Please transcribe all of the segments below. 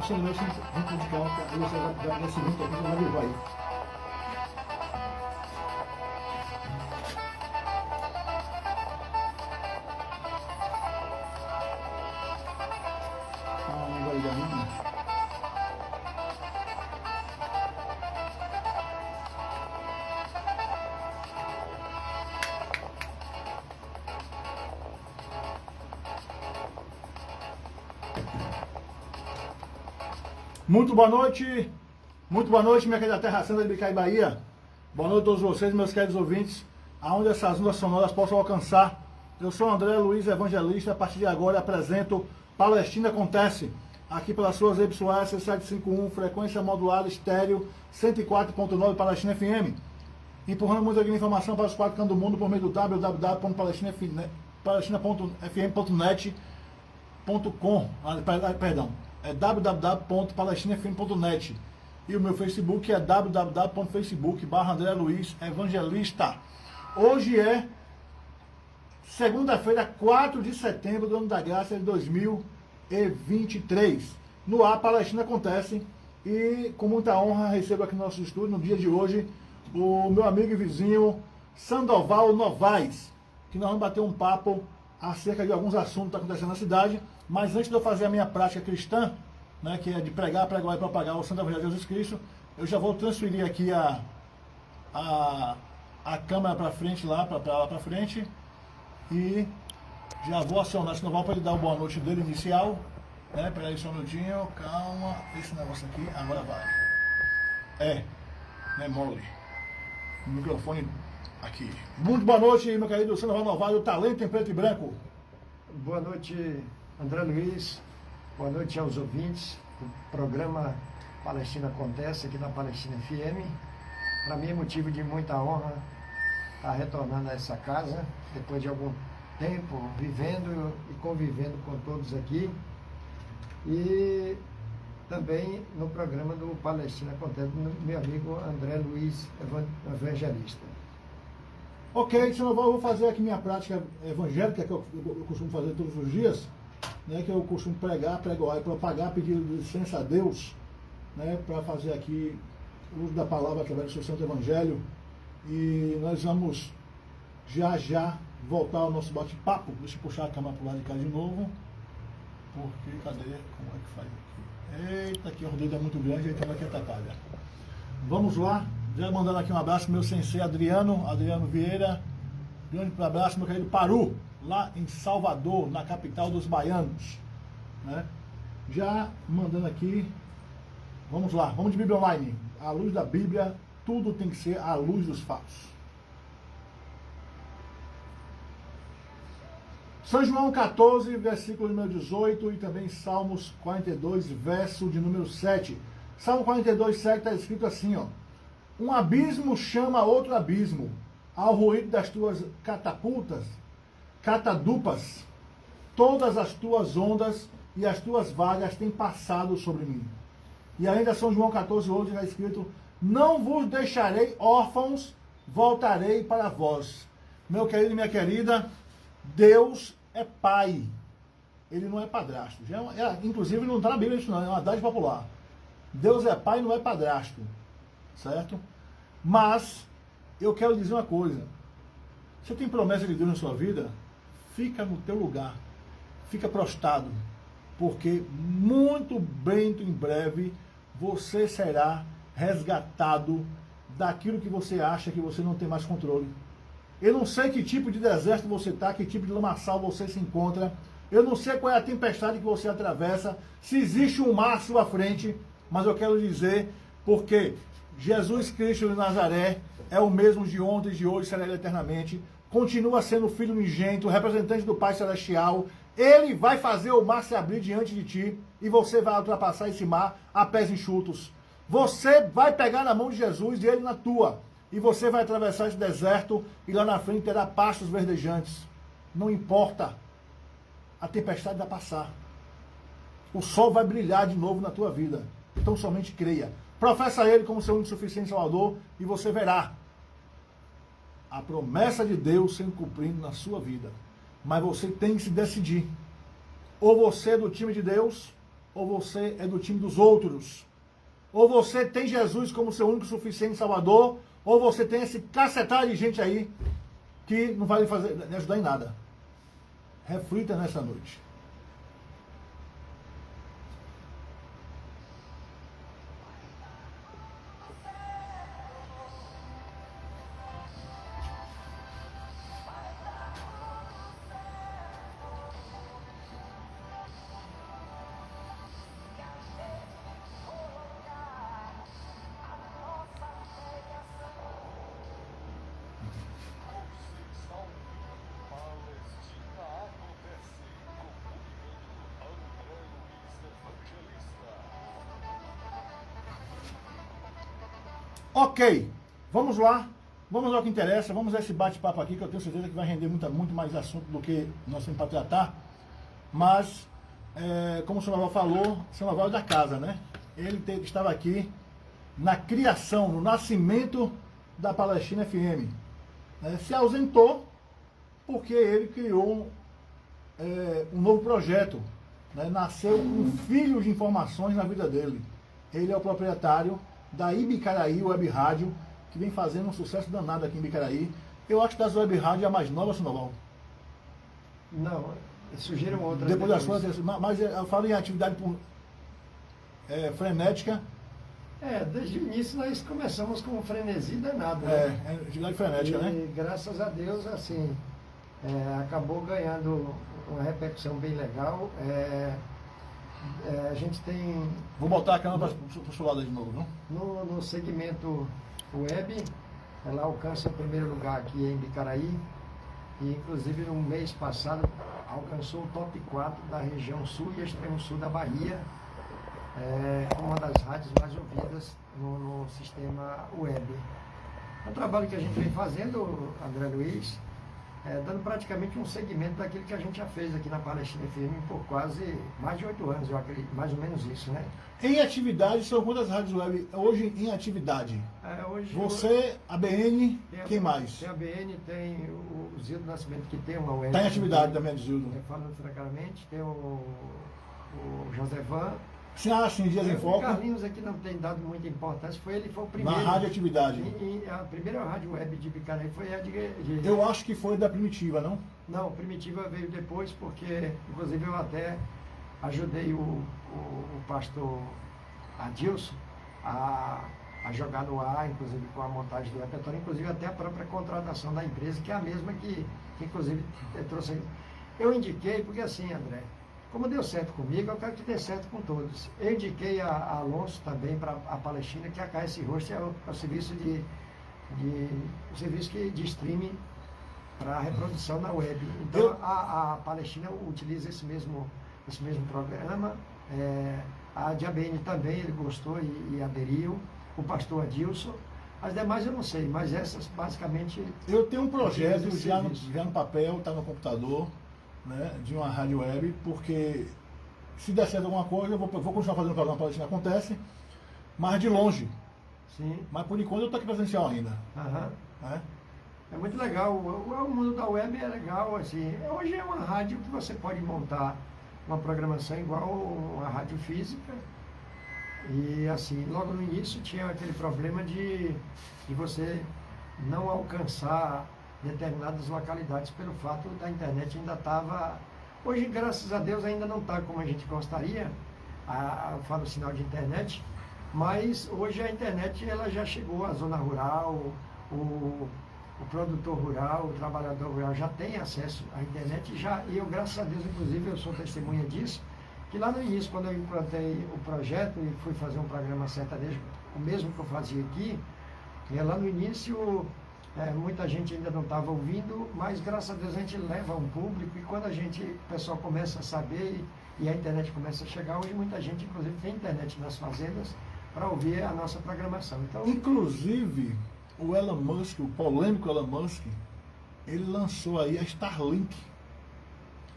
Você não mexe dentro de casa, aí você vai nesse link aqui, você vai levar aí. Não vai ligar ainda. Muito boa noite, minha querida Terra Santa de Bicai, Bahia. Boa noite a todos vocês, meus queridos ouvintes, aonde essas ondas sonoras possam alcançar. Eu sou André Luiz Evangelista, a partir de agora apresento Palestina Acontece, aqui pelas suas YS 751, frequência modulada estéreo 104.9 Palestina FM, empurrando muita informação para os quatro cantos do mundo por meio do www.palestinafm.net.com, perdão, é www.palestinafm.net, e o meu Facebook é www.facebook.com/André Luiz Evangelista. Hoje é segunda-feira, 4 de setembro do ano da graça de 2023. No ar, Palestina Acontece, e com muita honra recebo aqui no nosso estúdio, no dia de hoje, o meu amigo e vizinho Sandoval Novaes, que nós vamos bater um papo acerca de alguns assuntos que estão acontecendo na cidade. Mas antes de eu fazer a minha prática cristã, né, que é de pregar, pregoar e propagar o Santo Evangelho de Jesus Cristo, eu já vou transferir aqui a câmera para frente, lá para frente, e já vou acionar esse Noval para ele dar o boa noite dele inicial. Né, peraí só um minutinho, calma, esse negócio aqui, agora vai. Né, mole. O microfone aqui. Muito boa noite, meu querido Sandoval Novaes, o talento em preto e branco. Boa noite, André Luiz. Boa noite aos ouvintes do programa Palestina Acontece, aqui na Palestina FM. Para mim é motivo de muita honra estar retornando a essa casa, depois de algum tempo vivendo e convivendo com todos aqui. E também no programa do Palestina Acontece, meu amigo André Luiz Evangelista. Ok, Sandoval, eu vou fazer aqui minha prática evangélica, que eu costumo fazer todos os dias, né, que eu costumo pregar, pregoar e propagar, pedindo licença a Deus, né, para fazer aqui o uso da palavra através do seu Santo Evangelho. E nós vamos já voltar ao nosso bate-papo. Deixa eu puxar a câmera para o lado de cá de novo, porque cadê? Como é que faz aqui? Eita, aqui o dedo é muito grande, então aqui atrapalha. Vamos lá. Já mandando aqui um abraço pro meu sensei Adriano Vieira. Grande abraço, meu querido Paru, lá em Salvador, na capital dos baianos. Né? Já mandando aqui. Vamos lá, vamos de Bíblia Online. À luz da Bíblia, tudo tem que ser à luz dos fatos. São João 14, versículo número 18, e também Salmos 42, verso de número 7. Salmo 42, 7 está escrito assim, ó. Um abismo chama outro abismo, ao ruído das tuas catadupas, todas as tuas ondas e as tuas vagas têm passado sobre mim. E ainda São João 14, 8 está escrito, não vos deixarei órfãos, voltarei para vós. Meu querido e minha querida, Deus é pai, ele não é padrasto. Inclusive não está na Bíblia isso não, é uma dádiva popular. Deus é pai, não é padrasto. Certo? Mas eu quero dizer uma coisa. Você tem promessa de Deus na sua vida? Fica no teu lugar. Fica prostrado. Porque muito bem em breve você será resgatado daquilo que você acha que você não tem mais controle. Eu não sei que tipo de deserto você está, que tipo de lamaçal você se encontra. Eu não sei qual é a tempestade que você atravessa, se existe um mar à sua frente, mas eu quero dizer, porque Jesus Cristo de Nazaré é o mesmo de ontem, de hoje, será ele eternamente. Continua sendo o Filho unigênito, representante do Pai Celestial. Ele vai fazer o mar se abrir diante de ti e você vai ultrapassar esse mar a pés enxutos. Você vai pegar na mão de Jesus e ele na tua. E você vai atravessar esse deserto e lá na frente terá pastos verdejantes. Não importa. A tempestade vai passar. O sol vai brilhar de novo na tua vida. Então somente creia. Professa ele como seu único suficiente Salvador e você verá a promessa de Deus sendo cumprida na sua vida. Mas você tem que se decidir. Ou você é do time de Deus, ou você é do time dos outros? Ou você tem Jesus como seu único suficiente Salvador, ou você tem esse cacetada de gente aí que não vai lhe ajudar em nada. Reflita nessa noite. Ok, vamos lá ao que interessa, vamos a esse bate-papo aqui, que eu tenho certeza que vai render muito mais assunto do que nós temos para tratar, mas, como o senhor Naval falou, o senhor Naval é da casa, né? Ele estava aqui na criação, no nascimento da Palestina FM, né? Se ausentou porque ele criou um novo projeto, né? Nasceu um filho de informações na vida dele. Ele é o proprietário da Ibicaraí Web Rádio, que vem fazendo um sucesso danado aqui em Ibicaraí. Eu acho que das Web Rádio é a mais nova, Sinoval. Não, surgiram outras. Depois da sua, mas eu falo em atividade frenética. Desde o início nós começamos com um frenesi danado. Atividade frenética, né? E graças a Deus, assim, acabou ganhando uma repercussão bem legal. A gente tem... Vou botar a câmera para o seu lado aí de novo, não? No segmento web, ela alcança o primeiro lugar aqui em Ibicaraí. E inclusive no mês passado alcançou o top 4 da região sul e extremo sul da Bahia. Uma das rádios mais ouvidas no sistema web. É um trabalho que a gente vem fazendo, André Luiz, dando praticamente um segmento daquilo que a gente já fez aqui na Palestina FM por quase mais de 8 anos, eu acredito, mais ou menos isso, né? Em atividade, são quantas rádios web hoje em atividade? Hoje você, a BN, quem mais? Tem a BN, tem o Zildo Nascimento, que tem uma web. Está em atividade também, Zildo. Falando francamente, tem o Josevan. Sim, Dias em Foco. O Carlinhos aqui não tem dado muita importância, ele foi o primeiro. Na rádio atividade. A primeira rádio web de Ibicaraí foi a de... Eu acho que foi da Primitiva, não? Não, Primitiva veio depois, porque inclusive eu até ajudei o pastor Adilson a jogar no ar, inclusive com a montagem do repertório, inclusive até a própria contratação da empresa, que é a mesma que inclusive trouxe. Eu indiquei, porque assim, André, como deu certo comigo, eu quero que dê certo com todos. Eu indiquei a Alonso também para a Palestina, que a KS Host é o serviço de streaming para reprodução na web. Então a Palestina utiliza esse mesmo programa. A Diabene também, ele gostou e aderiu. O pastor Adilson. As demais eu não sei, mas essas basicamente... Eu tenho um projeto já no papel, está no computador, né, de uma rádio web, porque se der certo alguma coisa, eu vou continuar fazendo o programa Palestina Acontece, mas de longe. Sim. Mas por enquanto eu estou aqui presencial ainda. É muito legal. O mundo da web é legal, assim. Hoje é uma rádio que você pode montar uma programação igual uma rádio física. E assim, logo no início tinha aquele problema de você não alcançar determinadas localidades pelo fato da internet ainda estava... Hoje, graças a Deus, ainda não está como a gente gostaria, eu falo sinal de internet, mas hoje a internet ela já chegou à zona rural, o produtor rural, o trabalhador rural já tem acesso à internet, e eu, graças a Deus, inclusive, eu sou testemunha disso, que lá no início, quando eu implantei o projeto e fui fazer um programa sertanejo, o mesmo que eu fazia aqui, lá no início... muita gente ainda não estava ouvindo, mas graças a Deus a gente leva um público, e quando o pessoal começa a saber e a internet começa a chegar, hoje muita gente inclusive tem internet nas fazendas para ouvir a nossa programação. Então, inclusive o Elon Musk, o polêmico Elon Musk, ele lançou aí a Starlink.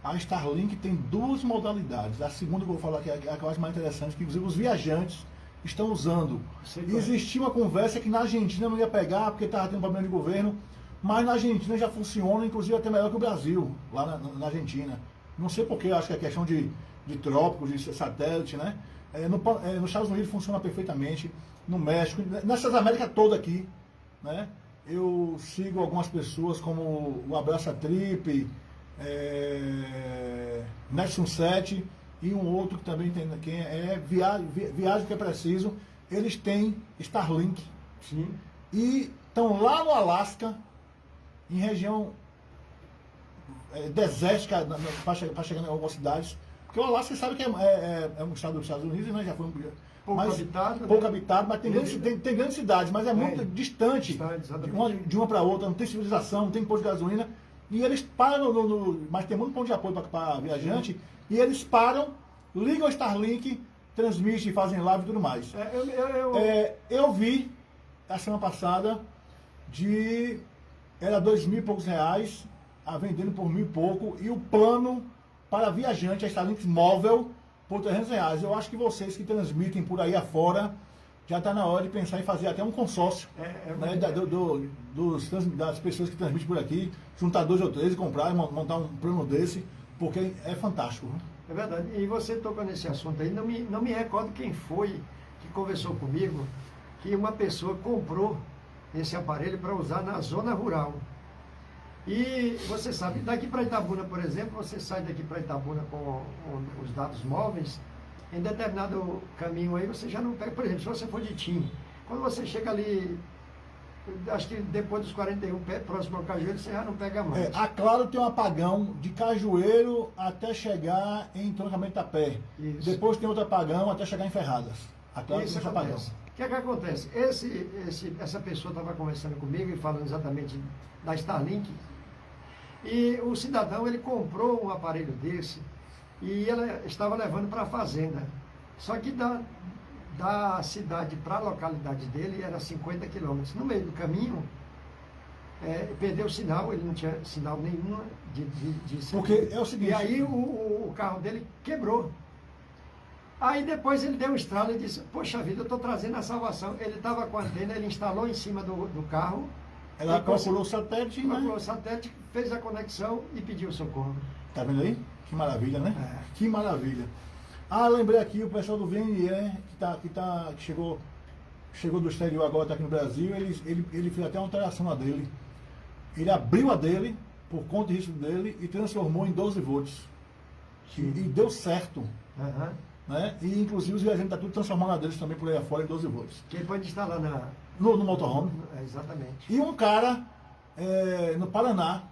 A Starlink tem duas modalidades. A segunda que eu vou falar que é a que eu acho mais interessante, que inclusive os viajantes estão usando. Existia uma conversa que na Argentina não ia pegar porque estava tendo problema de governo, mas na Argentina já funciona, inclusive até melhor que o Brasil, lá na Argentina. Não sei porquê, acho que é questão de de trópicos, de satélite, né? Nos Estados Unidos funciona perfeitamente, no México, nessas Américas todas aqui, né? Eu sigo algumas pessoas como o Abraça Trip, Nexus 7 e um outro que também tem, que é Viagem que é Preciso. Eles têm Starlink. Sim. E estão lá no Alasca, em região desértica, para chegar em algumas cidades. Porque o Alasca, você sabe que é um estado dos Estados Unidos, né? Já foi pouco habitado. Pouco habitado, mas tem grandes cidades, mas é muito distante de uma para outra, não tem civilização, não tem posto de gasolina. E eles param, mas tem muito ponto de apoio para viajante, e eles param, ligam o Starlink, transmitem, fazem live e tudo mais. Eu vi, a semana passada, era 2.000 e poucos reais, vendendo por 1.000 e pouco, e o plano para viajante, a Starlink móvel, por 300 reais. Eu acho que vocês que transmitem por aí afora, já está na hora de pensar em fazer até um consórcio, né, das pessoas que transmitem por aqui, juntar 2 ou 3 e comprar e montar um plano desse, porque é fantástico. Né? É verdade. E você tocou nesse assunto aí, não me recordo quem foi que conversou comigo, que uma pessoa comprou esse aparelho para usar na zona rural. E você sabe, daqui para Itabuna, por exemplo, você sai daqui para Itabuna com os dados móveis, em determinado caminho aí você já não pega. Por exemplo, se você for de TIM, quando você chega ali, acho que depois dos 41 pés, próximo ao Cajueiro, você já não pega mais. A Claro tem um apagão de Cajueiro até chegar em Entroncamento da Pé. Isso. Depois tem outro apagão até chegar em Ferradas. A Claro tem esse apagão. O que é que acontece? Essa pessoa estava conversando comigo e falando exatamente da Starlink. E o cidadão, ele comprou um aparelho desse e ela estava levando para a fazenda. Só que da cidade para a localidade dele era 50 quilômetros. No meio do caminho, perdeu o sinal, ele não tinha sinal nenhum de porque é o seguinte... E aí o carro dele quebrou. Aí depois ele deu um estralo e disse, poxa vida, eu estou trazendo a salvação. Ele estava com a antena, ele instalou em cima do carro. Ela procurou o satélite, né? Procurou o satélite, fez a conexão e pediu socorro. Tá vendo aí? Que maravilha, né? Que maravilha. Lembrei aqui, o pessoal do VNE, que chegou do exterior agora, está aqui no Brasil, ele fez até uma alteração na dele. Ele abriu a dele, por conta e risco dele, e transformou em 12 volts. E deu certo. Né? E inclusive os viajantes estão tudo transformando a deles também por aí afora em 12 volts. Que ele pode instalar no motorhome. Exatamente. E um cara no Paraná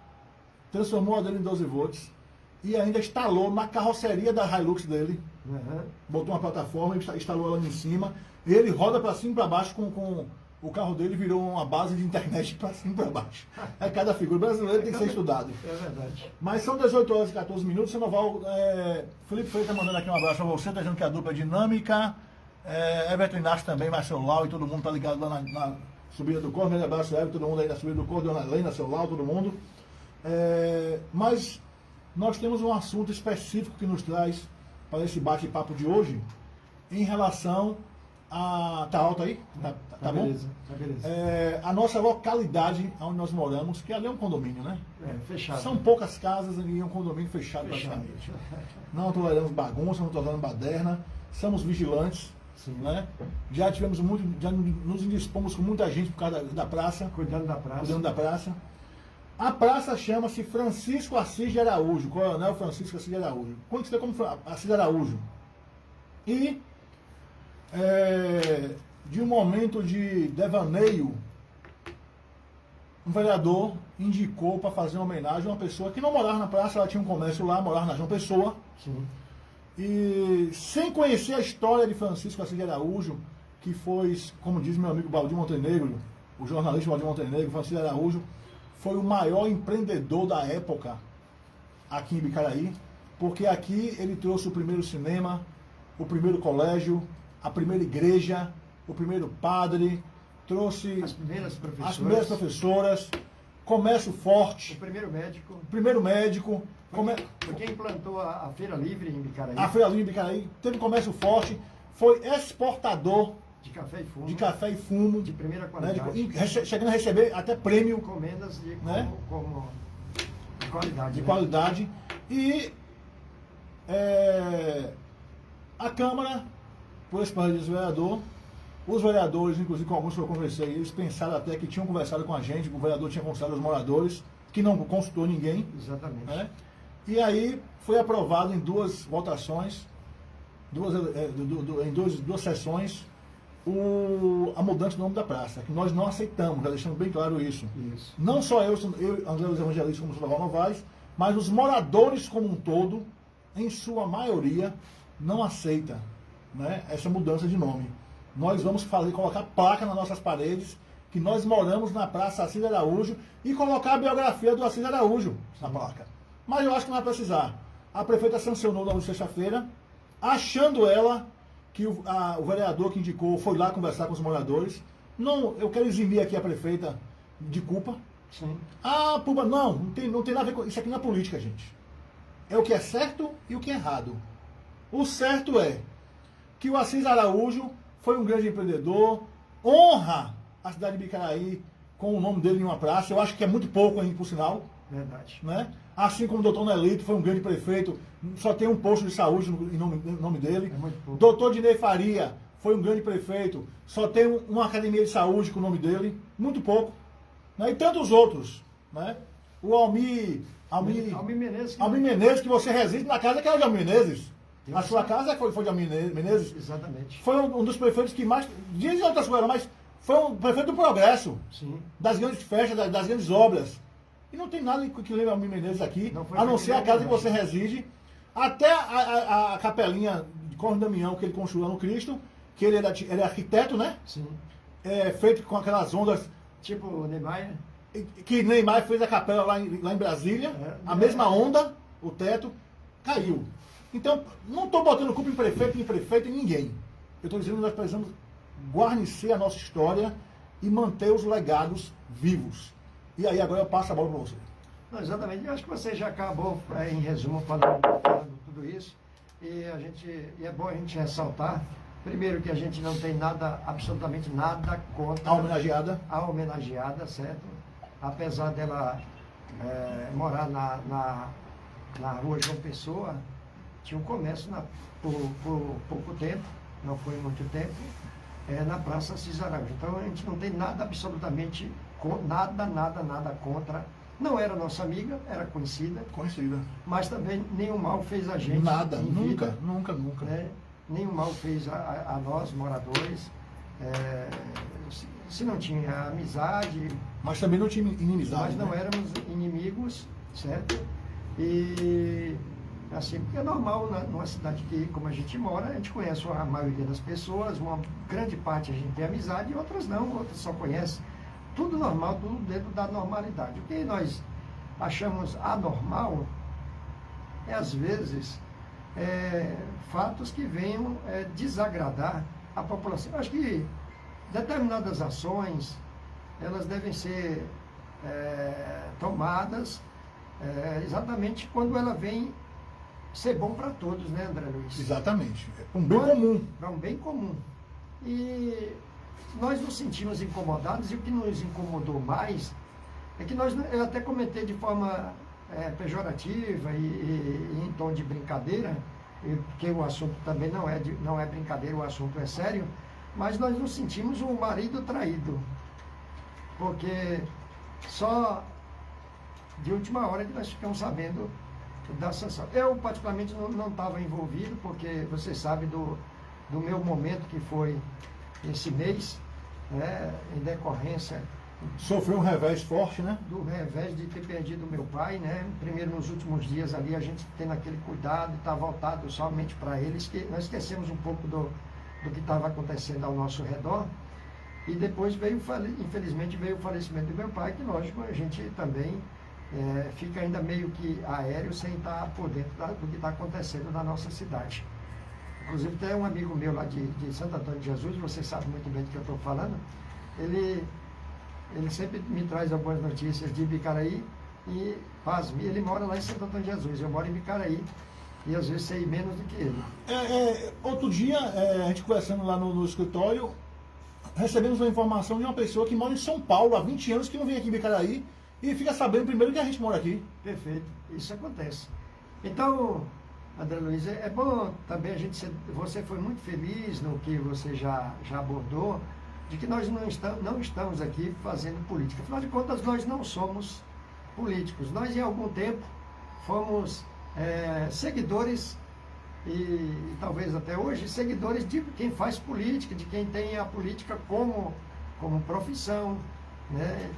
transformou a dele em 12 volts e ainda instalou na carroceria da Hilux dele. Botou uma plataforma e instalou ela em cima. E ele roda para cima e para baixo com o carro dele, virou uma base de internet para cima e para baixo. É cada figura. O brasileiro tem que ser estudado. É verdade. Mas são 18 horas e 14 minutos. Senoval, Felipe Freire está mandando aqui um abraço para você, está dizendo que a dupla é dinâmica. Everton Inácio também, Marcelo Lau, e todo mundo está ligado lá na subida do Corvo. Um grande abraço, Everton, todo mundo aí na subida do Corvo, Dona Helena, seu Lau, todo mundo. Mas nós temos um assunto específico que nos traz para esse bate-papo de hoje, em relação a... Tá alto aí? Tá bom? Beleza, tá beleza. A nossa localidade, onde nós moramos, que ali é um condomínio, né? Fechado. São poucas casas e um condomínio fechado praticamente. Não toleramos bagunça, não toleramos baderna, somos vigilantes. Sim. Né? Já nos indispomos com muita gente por causa da praça. Cuidando da praça. A praça chama-se Francisco Assis de Araújo, Coronel Francisco Assis de Araújo. Conhecido como Assis de Araújo. E de um momento de devaneio, um vereador indicou para fazer uma homenagem a uma pessoa que não morava na praça, ela tinha um comércio lá, morava na João Pessoa. Sim. E sem conhecer a história de Francisco Assis de Araújo, que foi, como diz meu amigo Baldir Montenegro, o jornalista Baldir Montenegro, Francisco de Araújo, foi o maior empreendedor da época aqui em Bicaraí, porque aqui ele trouxe o primeiro cinema, o primeiro colégio, a primeira igreja, o primeiro padre, trouxe as primeiras professoras, comércio forte. O primeiro médico. Porque implantou a Feira Livre em Bicaraí. A Feira Livre em Bicaraí teve comércio forte, foi exportador de café e fumo. De primeira qualidade. Né, chegando a receber até prêmio. Encomendas de qualidade. qualidade. De qualidade. E A Câmara, por esse país do vereador, os vereadores, inclusive com alguns que eu conversei, eles pensaram até que tinham conversado com a gente, o vereador tinha consultado os moradores, que não consultou ninguém. Exatamente. Né? E aí foi aprovado em 2 votações, em duas sessões, a mudança do nome da praça, que nós não aceitamos, já deixando bem claro isso. Não só eu André Luiz Evangelista, como Sullivan Novaes, mas os moradores como um todo, em sua maioria, não aceita, né, essa mudança de nome. Nós vamos colocar placa nas nossas paredes, que nós moramos na Praça Assis Araújo, e colocar a biografia do Assis Araújo na placa. Mas eu acho que não vai precisar. A prefeita sancionou na sexta-feira, achando ela que o vereador que indicou foi lá conversar com os moradores. Não, eu quero eximir aqui a prefeita de culpa. Sim. Não tem nada a ver com isso. Aqui na política, gente. É o que é certo e o que é errado. O certo é que o Assis Araújo foi um grande empreendedor, honra a cidade de Bicaraí com o nome dele em uma praça. Eu acho que é muito pouco ainda, por sinal. Verdade. Né? Assim como o doutor Nelito foi um grande prefeito, só tem um posto de saúde em nome dele. É muito pouco. Doutor Dinei Faria foi um grande prefeito, só tem uma academia de saúde com o nome dele. Muito pouco. Né? E tantos outros. Né? O Almir Menezes, que você reside na casa que era de Almir Menezes. A sua casa foi de Almir Menezes. Exatamente. Foi um dos prefeitos que mais, dizem outras coisas, mas foi um prefeito do progresso. Sim. Das grandes festas, das grandes obras. E não tem nada que lembre Almir Menezes aqui, a não ser a casa que você reside. Até a capelinha de Cosme Damião que ele construiu no Cristo, que ele é arquiteto, né? Sim. Feito com aquelas ondas. Tipo o Neymar. Que Neymar fez a capela lá em Brasília, a mesma onda, o teto, caiu. Então, não estou botando culpa em prefeito, em ninguém. Eu estou dizendo que nós precisamos guarnecer a nossa história e manter os legados vivos. E aí agora eu passo a bola para você. Não, exatamente. Eu acho que você já acabou, em resumo, falando tudo isso. E é bom a gente ressaltar, primeiro, que a gente não tem nada, absolutamente nada contra a homenageada, certo? Apesar dela morar na rua João Pessoa, tinha um comércio por pouco tempo, não foi muito tempo, na Praça Assis Araújo. Então a gente não tem nada absolutamente, nada contra. Não era nossa amiga, era conhecida. Mas também nenhum mal fez a gente. Nada, nunca. Né? Nenhum mal fez a nós, moradores. Se não tinha amizade. Mas também não tinha inimizade. Mas não éramos inimigos, certo? E assim, porque é normal numa cidade que, como a gente mora, a gente conhece a maioria das pessoas, uma grande parte a gente tem amizade e outras não, outras só conhece. Tudo normal, tudo dentro da normalidade. O que nós achamos anormal é, às vezes, fatos que venham desagradar a população. Eu acho que determinadas ações, elas devem ser tomadas exatamente quando ela vem ser bom para todos, né, André Luiz? Exatamente. É um bem comum. É um bem comum. E nós nos sentimos incomodados, e o que nos incomodou mais é que eu até comentei de forma pejorativa e em tom de brincadeira, porque o assunto também não é brincadeira, o assunto é sério, mas nós nos sentimos um marido traído, porque só de última hora que nós ficamos sabendo da sanção. Eu, particularmente, não estava envolvido, porque você sabe do meu momento, que foi esse mês, né, em decorrência... Sofreu um revés forte, né? Do revés de ter perdido meu pai, né? Primeiro, nos últimos dias ali, a gente tendo aquele cuidado, está voltado somente para eles, que nós esquecemos um pouco do que estava acontecendo ao nosso redor. E depois infelizmente veio o falecimento do meu pai, que, lógico, a gente também fica ainda meio que aéreo, sem estar por dentro do que está acontecendo na nossa cidade. Inclusive, tem um amigo meu lá de Santo Antônio de Jesus, você sabe muito bem do que eu estou falando, ele sempre me traz algumas notícias de Bicaraí e, pasme, ele mora lá em Santo Antônio de Jesus, eu moro em Bicaraí e às vezes sei menos do que ele. Outro dia, a gente conversando lá no escritório, recebemos uma informação de uma pessoa que mora em São Paulo há 20 anos, que não vem aqui em Bicaraí e fica sabendo primeiro que a gente mora aqui. Perfeito, isso acontece. Então, André Luiz, é bom também a gente você foi muito feliz no que você já abordou, de que nós não estamos aqui fazendo política. Afinal de contas, nós não somos políticos. Nós, em algum tempo, fomos seguidores e talvez até hoje, seguidores de quem faz política, de quem tem a política como profissão, né?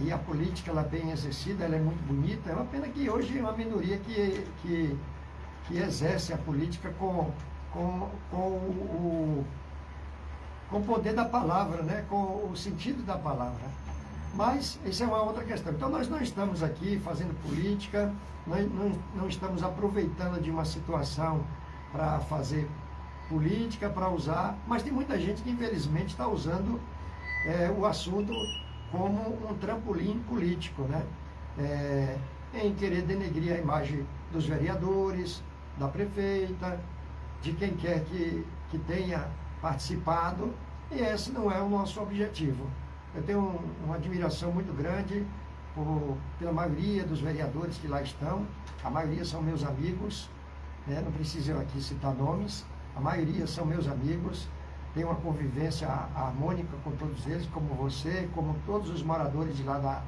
E a política, ela bem exercida, ela é muito bonita. É uma pena que hoje é uma minoria que exerce a política com o poder da palavra, né? Com o sentido da palavra. Mas isso é uma outra questão. Então nós não estamos aqui fazendo política, nós não estamos aproveitando de uma situação para fazer política, para usar, mas tem muita gente que infelizmente está usando o assunto como um trampolim político, né? Em querer denegrir a imagem dos vereadores, da prefeita, de quem quer que tenha participado, e esse não é o nosso objetivo. Eu tenho uma admiração muito grande pela maioria dos vereadores que lá estão, a maioria são meus amigos, né? Não preciso eu aqui citar nomes, a maioria são meus amigos, tenho uma convivência harmônica com todos eles, como você, como todos os moradores de lá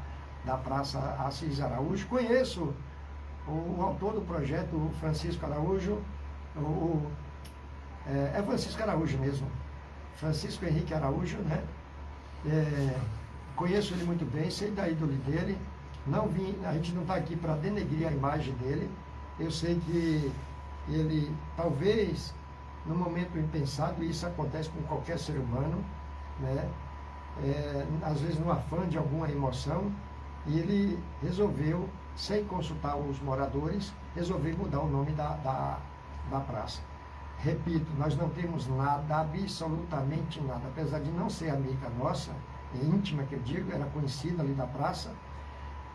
da Praça Assis Araújo. Conheço o autor do projeto, o Francisco Araújo, é Francisco Araújo mesmo, Francisco Henrique Araújo, né? Conheço ele muito bem, sei da índole dele, a gente não está aqui para denegrir a imagem dele, eu sei que ele, talvez, no momento impensado, e isso acontece com qualquer ser humano, né? Às vezes no afã de alguma emoção, e ele resolveu, sem consultar os moradores, resolveu mudar o nome da praça. Repito, nós não temos nada, absolutamente nada, apesar de não ser amiga nossa, íntima que eu digo, era conhecida ali da praça,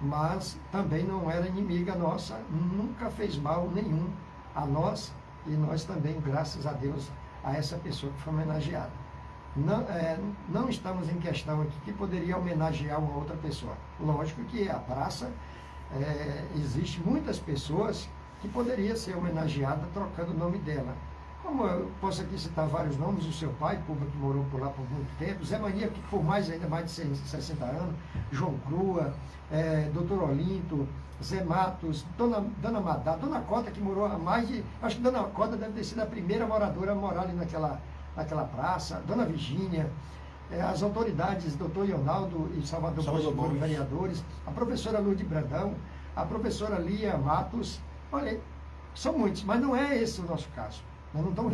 mas também não era inimiga nossa, nunca fez mal nenhum a nós, e nós também, graças a Deus, a essa pessoa que foi homenageada. Não estamos em questão aqui que poderia homenagear uma outra pessoa. Lógico que a praça, existe muitas pessoas que poderia ser homenageada trocando o nome dela. Como eu posso aqui citar vários nomes, o seu pai, Cuba, que morou por lá por muito tempo, Zé Mania, que por mais de 60 anos, João Crua, Dr. Olinto, Zé Matos, Dona Madá, Dona Cota, que morou há mais de... Acho que Dona Cota deve ter sido a primeira moradora a morar ali naquela praça, Dona Virgínia, as autoridades, Dr. Leonardo e Salvador foram vereadores, a professora Lourdes Brandão, a professora Lia Matos, olha, são muitos, mas não é esse o nosso caso.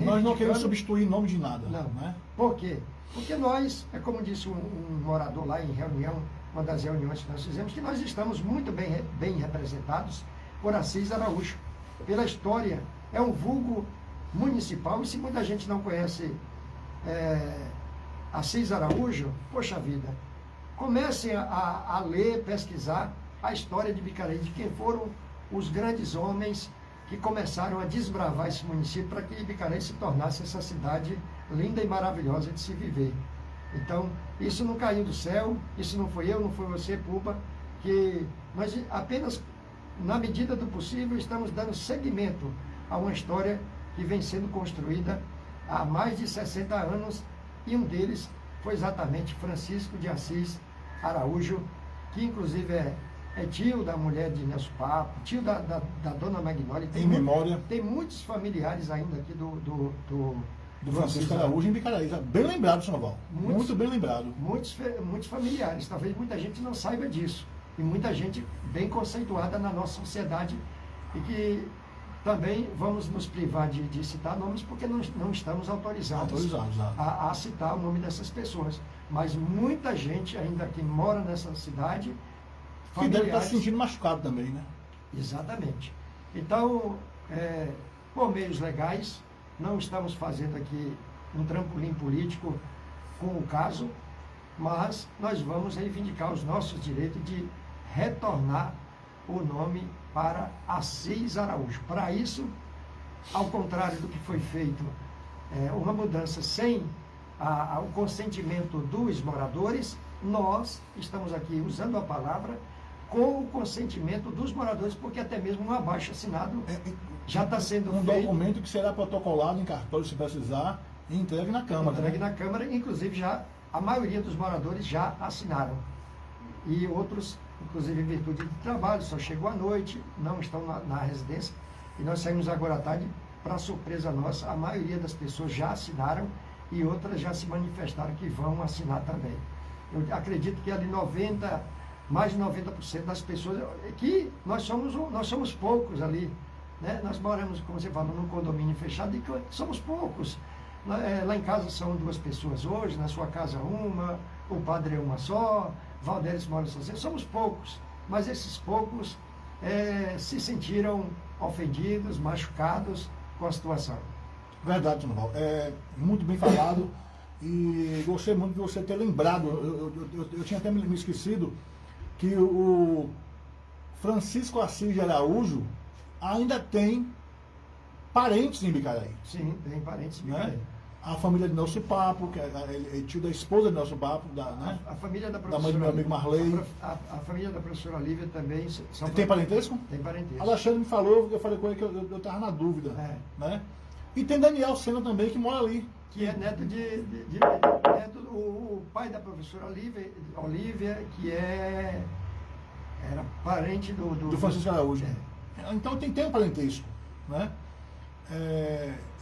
Nós não queremos substituir nome de nada. Não. Né? Por quê? Porque nós, como disse um morador lá em reunião, uma das reuniões que nós fizemos, que nós estamos muito bem representados por Assis Araújo, pela história. É um vulgo municipal, e se muita gente não conhece Assis Araújo, poxa vida, comecem a ler, pesquisar a história de Bicarei, de quem foram os grandes homens que começaram a desbravar esse município para que Bicarei se tornasse essa cidade linda e maravilhosa de se viver. Então, isso não caiu do céu, isso não foi eu, não foi você, Puba, que nós apenas, na medida do possível, estamos dando seguimento a uma história que vem sendo construída há mais de 60 anos, e um deles foi exatamente Francisco de Assis Araújo, que inclusive é tio da mulher de Nelson Papo, tio da dona Magnólia. Em memória. Tem muitos familiares ainda aqui do Francisco Araújo em Bicaraí. Bem lembrado, Sinoval. Muito bem lembrado. Muitos familiares. Talvez muita gente não saiba disso. E muita gente bem conceituada na nossa sociedade, e que também vamos nos privar de citar nomes, porque não estamos autorizados a citar o nome dessas pessoas. Mas muita gente ainda que mora nessa cidade, que deve estar se sentindo machucado também, né? Exatamente. Então, por meios legais, não estamos fazendo aqui um trampolim político com o caso, mas nós vamos reivindicar os nossos direitos de retornar o nome para Assis Araújo. Para isso, ao contrário do que foi feito, uma mudança sem o consentimento dos moradores, nós estamos aqui usando a palavra com o consentimento dos moradores, porque até mesmo um abaixo-assinado Já está sendo um feito. documento que será protocolado em cartório, se precisar, e entregue na Câmara. Entregue na Câmara, inclusive já a maioria dos moradores já assinaram. E outros, inclusive em virtude de trabalho, só chegou à noite, não estão na residência. E nós saímos agora à tarde, para surpresa nossa, a maioria das pessoas já assinaram e outras já se manifestaram que vão assinar também. Eu acredito que ali mais de 90% das pessoas, que nós somos poucos ali, né? Nós moramos, como você falou, num condomínio fechado e somos poucos. Lá em casa são 2 pessoas hoje, na sua casa uma, o padre é uma só, Valdéres mora sozinho, somos poucos, mas esses poucos se sentiram ofendidos, machucados com a situação. Verdade, Noval. Muito bem falado e gostei muito de você ter lembrado. Eu tinha até me esquecido que o Francisco Assis de Araújo ainda tem parentes em Bicaraí. Sim, tem parentes em Bicaraí. Né? A família de Nelson Papo, que é tio da esposa de Nelson Papo, né? A família da da mãe professora do meu amigo Marley. a família da professora Lívia também Tem parentesco? Tem parentesco. Alexandre me falou, eu falei com ele que eu estava na dúvida. Né? E tem Daniel Sena também, que mora ali. Que é neto o pai da professora Olívia, que era parente do Francisco Araújo. Então tem um parentesco. Né?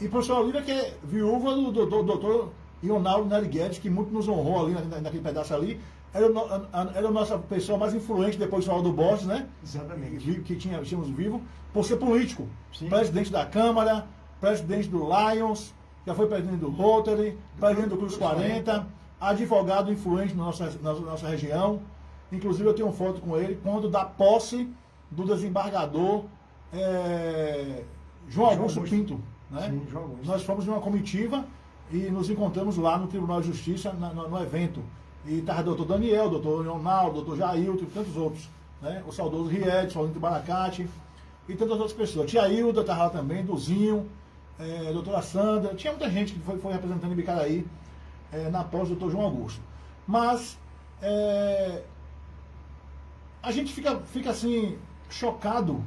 E a professora Olívia, que é viúva do doutor Ionaldo Nery Guedes, que muito nos honrou ali naquele pedaço ali. Era a nossa pessoa mais influente depois do Aldo Borges, né? Exatamente. Que tínhamos vivo, por ser político. Sim. Presidente da Câmara, presidente do Lions, já foi presidente do Rotary, presidente do Cruz 40, advogado influente na nossa região. Inclusive eu tenho uma foto com ele quando da posse do desembargador João Augusto Pinto. Né? Sim, João Augusto. Nós fomos de uma comitiva e nos encontramos lá no Tribunal de Justiça, no evento. E estava o doutor Daniel, o doutor Leonardo, o doutor Jailton e tantos outros. Né? O saudoso Riedes, o Olinto Baracate e tantas outras pessoas. Tia Hilda estava lá também, Duzinho, a doutora Sandra. Tinha muita gente que foi representando em Bicaraí na posse do doutor João Augusto. Mas a gente fica assim, chocado,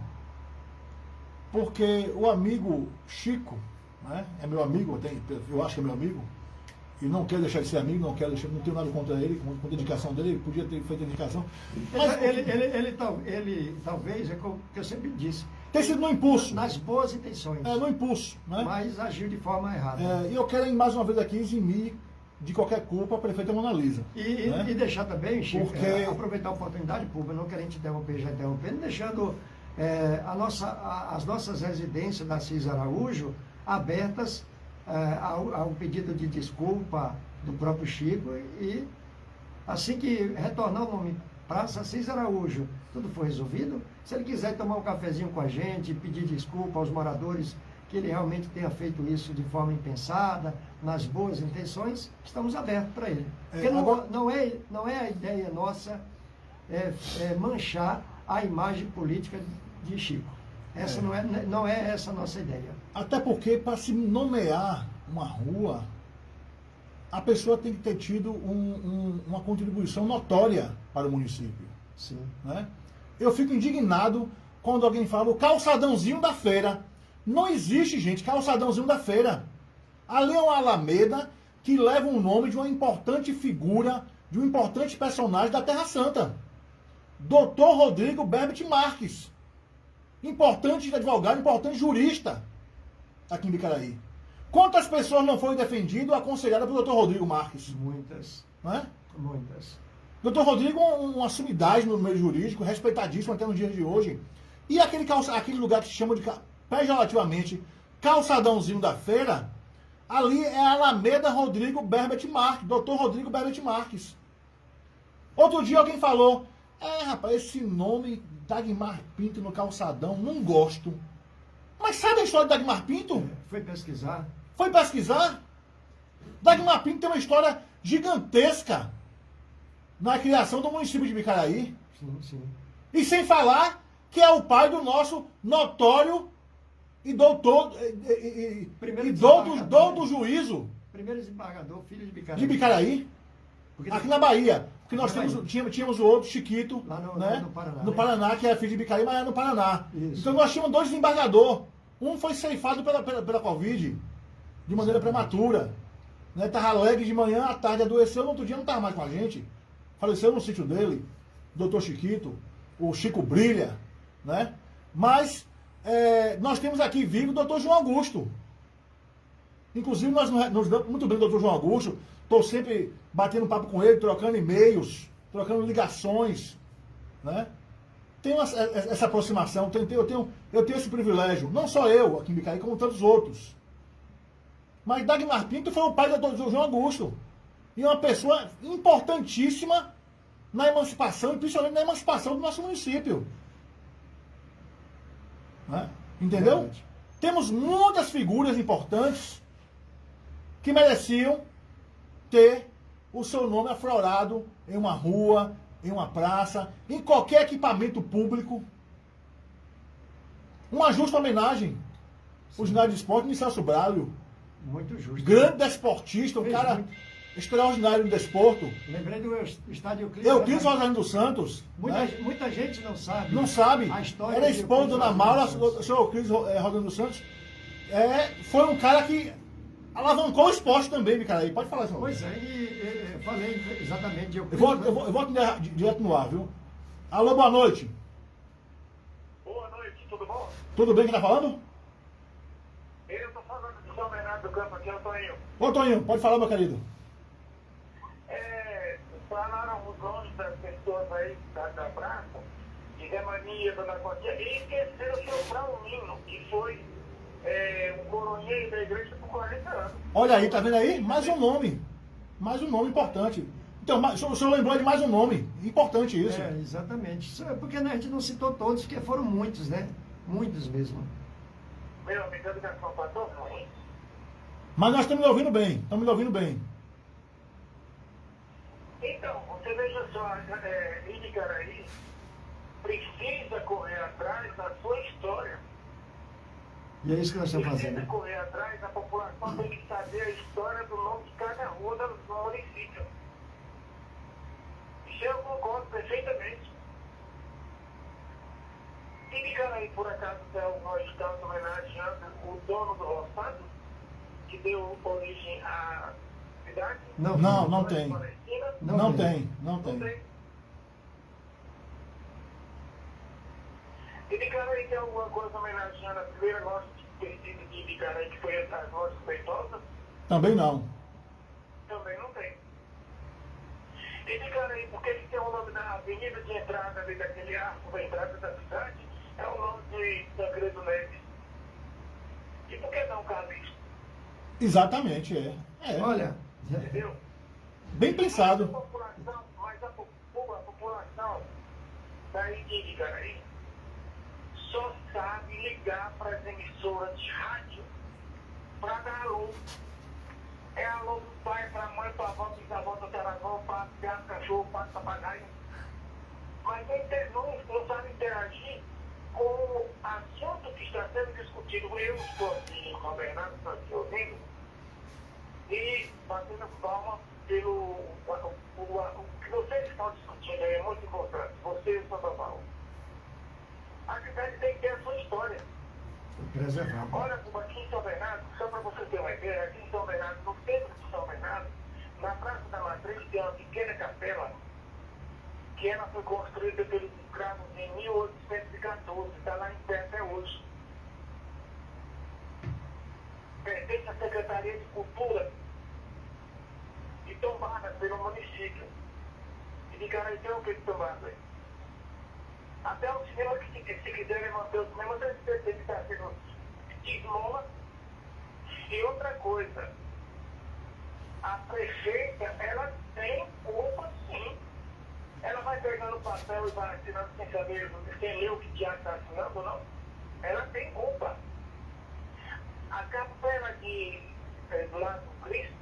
porque o amigo Chico, né, é meu amigo, eu acho que é meu amigo, e não quero deixar de ser amigo, não tenho nada contra ele, com a dedicação dele, ele podia ter feito a dedicação. Mas ele talvez, é o que eu sempre disse, tem sido no impulso. Nas boas intenções. No impulso. Né? Mas agiu de forma errada. E eu quero, mais uma vez aqui, eximir de qualquer culpa a prefeita Mona Lisa. E deixar também, Chico, porque aproveitar a oportunidade pública, não querendo te interromper, já interrompendo, deixando as nossas residências da Assis Araújo abertas ao pedido de desculpa do próprio Chico e assim que retornar o nome Praça Assis Araújo, tudo for resolvido, se ele quiser tomar um cafezinho com a gente, pedir desculpa aos moradores que ele realmente tenha feito isso de forma impensada, nas boas intenções, estamos abertos para ele. Porque não é a ideia nossa manchar a imagem política de Chico. Essa não é essa a nossa ideia. Até porque, para se nomear uma rua, a pessoa tem que ter tido uma contribuição notória para o município. Sim. Né? Eu fico indignado quando alguém fala o calçadãozinho da feira. Não existe, gente, calçadãozinho da feira. Ali é uma alameda que leva o nome de uma importante figura, de um importante personagem da Terra Santa. Dr. Rodrigo Berbet Marques. Importante advogado, importante jurista aqui em Bicaraí. Quantas pessoas não foram defendidas ou aconselhadas pelo Dr. Rodrigo Marques? Muitas. Né? Muitas. Dr. Rodrigo é uma sumidade no meio jurídico, respeitadíssimo até nos dias de hoje. E aquele lugar que se chama de, pejorativamente, calçadãozinho da feira, ali é a Alameda Rodrigo Berbet Marques, Dr. Rodrigo Berbet Marques. Outro dia alguém falou, rapaz, esse nome Dagmar Pinto no calçadão, não gosto. Mas sabe a história de Dagmar Pinto? Foi pesquisar. Foi pesquisar? Dagmar Pinto tem uma história gigantesca na criação do município de Bicaraí. Sim, sim. E sem falar que é o pai do nosso notório e doutor do juízo. Primeiro desembargador, filho de Bicaraí. De Bicaraí. Aqui na Bahia. Porque nós tínhamos o outro, Chiquito, lá no né? Paraná. No Paraná, que é filho de Bicaraí, mas é no Paraná. Isso. Então nós tínhamos 2 desembargadores. Um foi ceifado pela Covid, de maneira prematura. Né? Tava alegre de manhã, à tarde adoeceu, no outro dia não estava mais com a gente. Faleceu no sítio dele, o doutor Chiquito, o Chico Brilha, né? Mas nós temos aqui vivo o doutor João Augusto. Inclusive, nós nos damos muito bem com o doutor João Augusto. Estou sempre batendo papo com ele, trocando e-mails, trocando ligações, né? Tenho essa aproximação, eu tenho esse privilégio. Não só eu aqui em Bicaí, como tantos outros. Mas Dagmar Pinto foi o pai do doutor João Augusto. E uma pessoa importantíssima na emancipação, e principalmente na emancipação do nosso município. Né? Entendeu? Verdade. Temos muitas figuras importantes que mereciam ter o seu nome aflorado em uma rua, em uma praça, em qualquer equipamento público. Uma justa homenagem. O ginásio de esporte de Celso Braulio. Muito justo. Grande desportista, um Fez cara muito. extraordinário no desporto. Lembrei do estádio Euclides. Euclides Rosalindo dos Santos. Né? Muita gente não sabe. Não sabe. A história Era de esposa da Euclides Dona Maura, Rosalindo dos o senhor Euclides Rosalindo dos Santos. Foi um cara que alavancou o esporte também, Micaraí. Pode falar, senhor. Pois é, e falei exatamente de Eu Euclides. vou atender direto no ar, viu? Alô, boa noite. Boa noite, tudo bom? Tudo bem, quem tá falando? Eu tô falando do São Bernardo do Campo aqui, Antônio. Ô, Toninho, pode falar, meu querido. Falaram os nomes das pessoas aí da praça, de Zé Mania, Dona Cotinha, e esqueceram o seu Braulino, que foi um coronheiro da igreja por 40 anos. Olha aí, tá vendo aí? Mais um nome. Mais um nome importante. Então, o senhor lembrou de mais um nome. Importante isso. Exatamente. Isso é porque a gente não citou todos, porque foram muitos, né? Muitos mesmo. Meu amigo, a ligação tá tão ruim. Mas nós estamos lhe ouvindo bem. Estamos lhe ouvindo bem. Então, você veja só, Ibicaraí precisa correr atrás da sua história. E é isso que nós estamos Precisa fazendo. correr atrás, a população tem que saber a história do nome de cada rua do município. Isso eu concordo perfeitamente. Ibicaraí, por acaso, nós estamos homenageando o dono do Roçado, que deu origem à cidade? Não tem. Palestina? Não tem. Não tem. Ibicaraí tem alguma coisa homenageando a primeira nossa pesquisa de Ibicaraí, que foi as Lojas Feitosas? Também não. Também não tem. Ibicaraí, porque ele tem o nome da avenida de entrada ali daquele arco da entrada da cidade, é o nome de Tancredo Neves. E por que não Calixto? Exatamente, é. Olha, Entendeu? Bem pensado. Mas a população daí de Ibicaraí só sabe ligar para as emissoras de rádio para dar alô. É alô do pai, para a mãe, para a avó, bisavó, tataravó, para gato, cachorro, para papagaio. Mas não sabe interagir com o assunto que está sendo discutido. Eu estou aqui em São Bernardo, estou aqui ouvindo, e batendo palma pelo o que vocês estão discutindo aí, é muito importante. Vocês, Sandoval. A cidade tem que ter a sua história. preservar. Olha, aqui em São Bernardo, só para você ter uma ideia, aqui em São Bernardo, no centro de São Bernardo, na Praça da Matriz, tem uma pequena capela, que ela foi construída pelos escravos em 1814, está lá em pé até hoje. Pertence à Secretaria de Cultura e tombada pelo município. E de cara, tem o que de tombada aí? Até o cinema, que se quiserem manter o cinema, tem que estar sendo de esmola. E outra coisa, a prefeita, ela tem culpa sim. Ela vai pegando o papel e vai assinando sem saber, sem ler o que já está assinando ou não. Ela tem culpa. A capela do lado do Cristo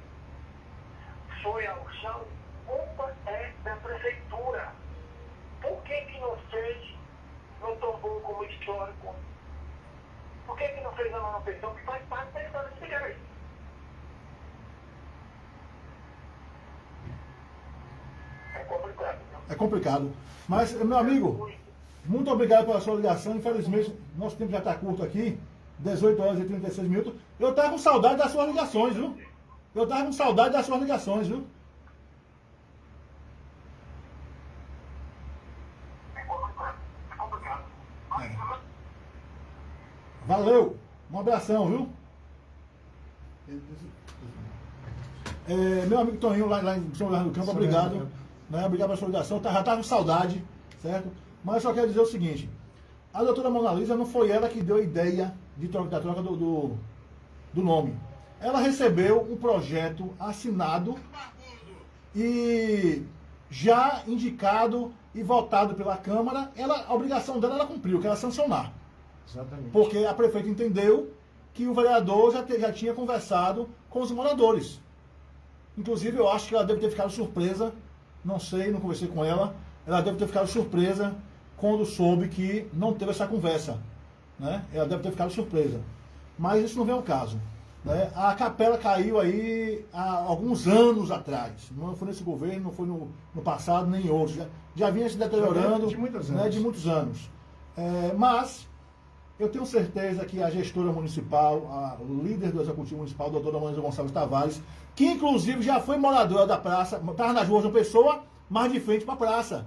foi ao chão, culpa é da prefeitura. Por que não fez, não tombou como histórico? Por que não fez a manutenção que faz parte da história de Figueiredo? É complicado, não? É complicado. Mas, meu amigo, muito obrigado pela sua ligação. Infelizmente, nosso tempo já está curto aqui. 18 horas e 36 minutos. Eu tava com saudade das suas ligações, viu? Eu tava com saudade das suas ligações, viu? Valeu! Um abração, viu? Meu amigo Toninho, lá em São Bernardo do Campo, obrigado. Né? Obrigado pela sua ligação. Eu já estava com saudade, certo? Mas eu só quero dizer o seguinte: a doutora Mona Lisa não foi ela que deu a ideia da troca do nome. Ela recebeu um projeto assinado e já indicado e votado pela Câmara. A obrigação dela ela cumpriu, que era sancionar. Exatamente. Porque a prefeita entendeu que o vereador já tinha conversado com os moradores. Inclusive, eu acho que ela deve ter ficado surpresa, não sei, não conversei com ela, ela deve ter ficado surpresa quando soube que não teve essa conversa. Né? Ela deve ter ficado surpresa. Mas isso não vem ao caso. Né? A capela caiu aí há alguns anos atrás. Não foi nesse governo, não foi no passado, nem em outros. Já vinha se deteriorando de muitos anos. Né, de muitos anos. Mas eu tenho certeza que a gestora municipal, o líder do executivo municipal, a doutora Mona Lisa Gonçalves Tavares, que inclusive já foi moradora da praça, estava nas ruas de uma pessoa, mas de frente para a praça.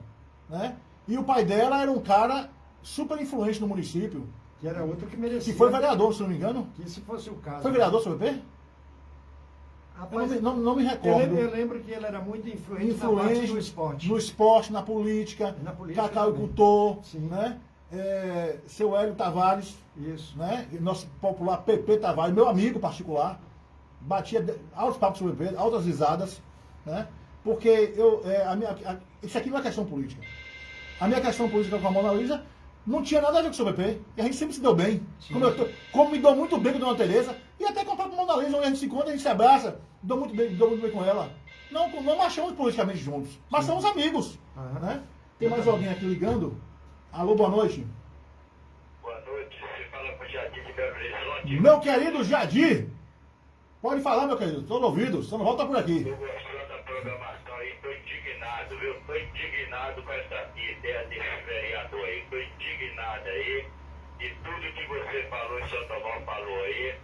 Né? E o pai dela era um cara super influente no município. Que era outro que merecia. Que foi vereador, se não me engano. Que se fosse o caso. Foi vereador, CVP? Rapaz, não me recordo. Eu lembro que ele era muito influente na parte do esporte. No esporte, na política. Cacauicultor, né? Seu Hélio Tavares. Isso. Né? Nosso popular PP Tavares, meu amigo particular. Batia altos papos sobre o PP, altas risadas. Né? Porque isso aqui não é questão política. A minha questão política com a Mona Lisa não tinha nada a ver com o seu PP. E a gente sempre se deu bem. Como me dou muito bem com a dona Tereza. E até com a própria Mona Lisa, onde a gente se encontra, a gente se abraça. Dou muito bem com ela. Não marchamos politicamente juntos. Mas somos amigos. Né? Tem mais alguém aqui ligando? Alô, boa noite. Boa noite. Você fala com o Jadir de Belo Horizonte. Meu querido Jadir. Pode falar, meu querido. Estou no ouvido. Só não volta por aqui. Estou gostando da programação aí. Estou indignado, viu? Estou indignado com essa ideia desse vereador aí. Estou indignado aí. E tudo que você falou e o São Tomão falou aí,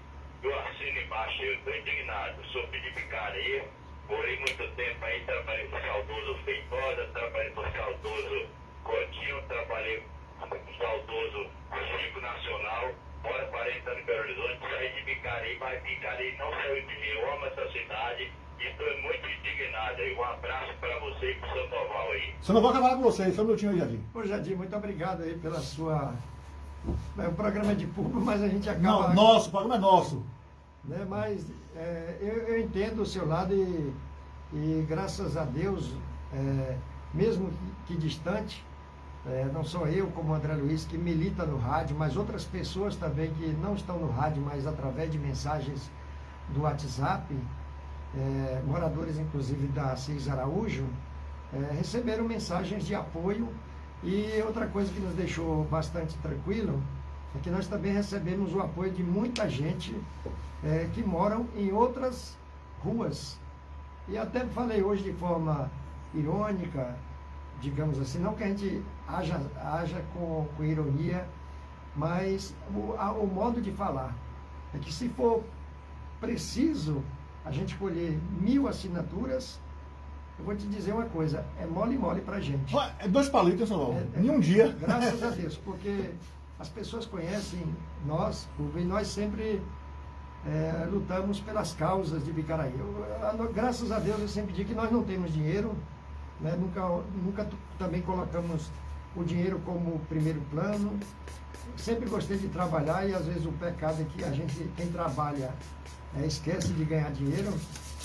eu assino embaixo. Eu estou indignado. Sou filho de Picaria. Morei muito tempo aí. Trabalhei com o saudoso Feitosa. Trabalhei com o saudoso Coutinho. Trabalhei com o saudoso Chico Nacional. Moro 40 anos em Belo Horizonte. Saí de Picaria, mas Picaria não saiu de mim. Eu amo essa cidade. E estou muito indignado aí. Um abraço para você e para o Sandoval aí. Sandoval quer falar com vocês. Só um minutinho aí, Jadir. Ô, Jadir, muito obrigado aí pela sua... O programa é de público, mas a gente acaba... Não, nosso, o programa é nosso. Né? Mas eu entendo o seu lado e graças a Deus, mesmo que distante, não só eu como o André Luiz que milita no rádio, mas outras pessoas também que não estão no rádio, mas através de mensagens do WhatsApp, moradores inclusive da Cis Araújo, receberam mensagens de apoio. E outra coisa que nos deixou bastante tranquilo é que nós também recebemos o apoio de muita gente que moram em outras ruas. E até falei hoje de forma irônica, digamos assim, não que a gente haja com ironia, mas o modo de falar é que se for preciso a gente colher 1000 assinaturas, eu vou te dizer uma coisa, é mole pra gente. É 2 palitos, São em um dia. Graças a Deus, porque as pessoas conhecem nós, e nós sempre lutamos pelas causas de Bicaraí. Graças a Deus, eu sempre digo que nós não temos dinheiro, né? Nunca também colocamos o dinheiro como primeiro plano. Sempre gostei de trabalhar e às vezes o pecado é que quem trabalha, esquece de ganhar dinheiro.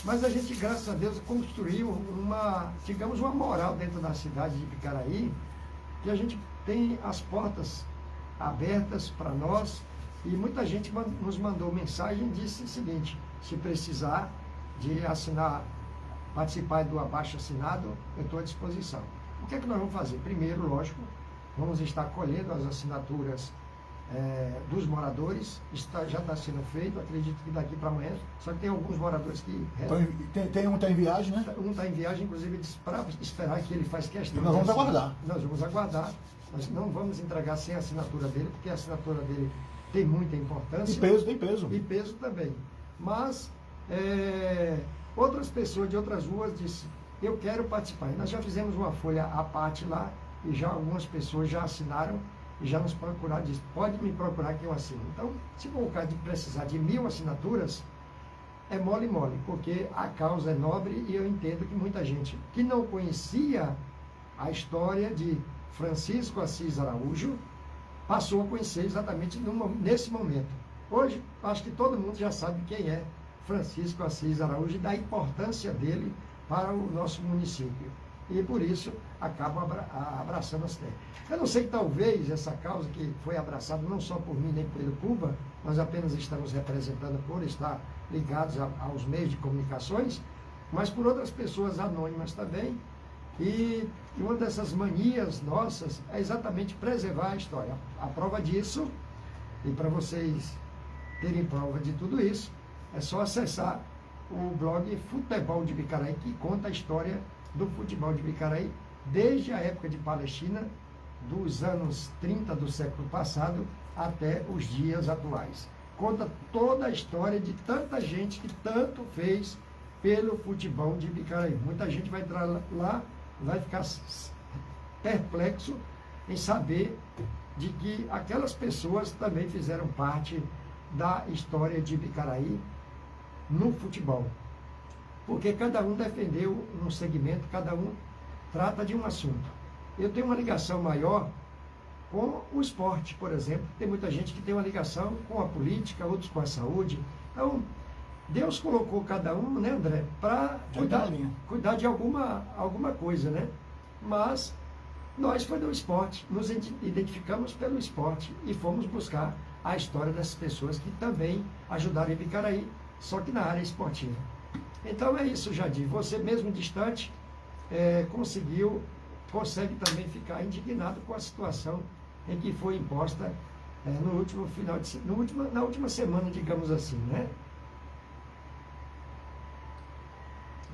Mas a gente, graças a Deus, construiu uma moral dentro da cidade de Bicaraí, que a gente tem as portas abertas para nós, e muita gente nos mandou mensagem e disse o seguinte: se precisar de assinar, participar do abaixo-assinado, eu estou à disposição. O que é que nós vamos fazer? Primeiro, lógico, vamos estar colhendo as assinaturas dos moradores. Já está sendo feito, acredito que daqui para amanhã, só que tem alguns moradores que... Tem um está em viagem, né? Um está em viagem, inclusive, para esperar que ele faz questão. Nós vamos aguardar. Nós vamos aguardar. Nós não vamos entregar sem a assinatura dele, porque a assinatura dele tem muita importância. Tem peso. E peso também. Mas outras pessoas de outras ruas disseram, eu quero participar. E nós já fizemos uma folha à parte lá, e já algumas pessoas já assinaram e já nos procuraram, disse, pode me procurar que eu assino. Então, se for o caso de precisar de 1000 assinaturas, é mole, porque a causa é nobre e eu entendo que muita gente que não conhecia a história de Francisco Assis Araújo passou a conhecer exatamente nesse momento. Hoje, acho que todo mundo já sabe quem é Francisco Assis Araújo e da importância dele para o nosso município. E por isso acabam abraçando as terras. Eu não sei, talvez essa causa que foi abraçada não só por mim nem pelo Cuba, nós apenas estamos representando por estar ligados aos meios de comunicações, mas por outras pessoas anônimas também. E uma dessas manias nossas é exatamente preservar a história. A prova disso, e para vocês terem prova de tudo isso, é só acessar o blog Futebol de Bicaraí, que conta a história do futebol de Bicaraí desde a época de Palestina, dos anos 30 do século passado até os dias atuais. Conta toda a história de tanta gente que tanto fez pelo futebol de Bicaraí. Muita gente vai entrar lá, vai ficar perplexo em saber de que aquelas pessoas também fizeram parte da história de Bicaraí no futebol. Porque cada um defendeu um segmento, cada um trata de um assunto. Eu tenho uma ligação maior com o esporte, por exemplo. Tem muita gente que tem uma ligação com a política, outros com a saúde. Então, Deus colocou cada um, né, André, para cuidar de alguma coisa, né? Mas nós foi do esporte, nos identificamos pelo esporte e fomos buscar a história dessas pessoas que também ajudaram em Bicaraí, só que na área esportiva. Então é isso, Jadir. Você mesmo distante consegue também ficar indignado com a situação em que foi imposta na última semana, digamos assim, né?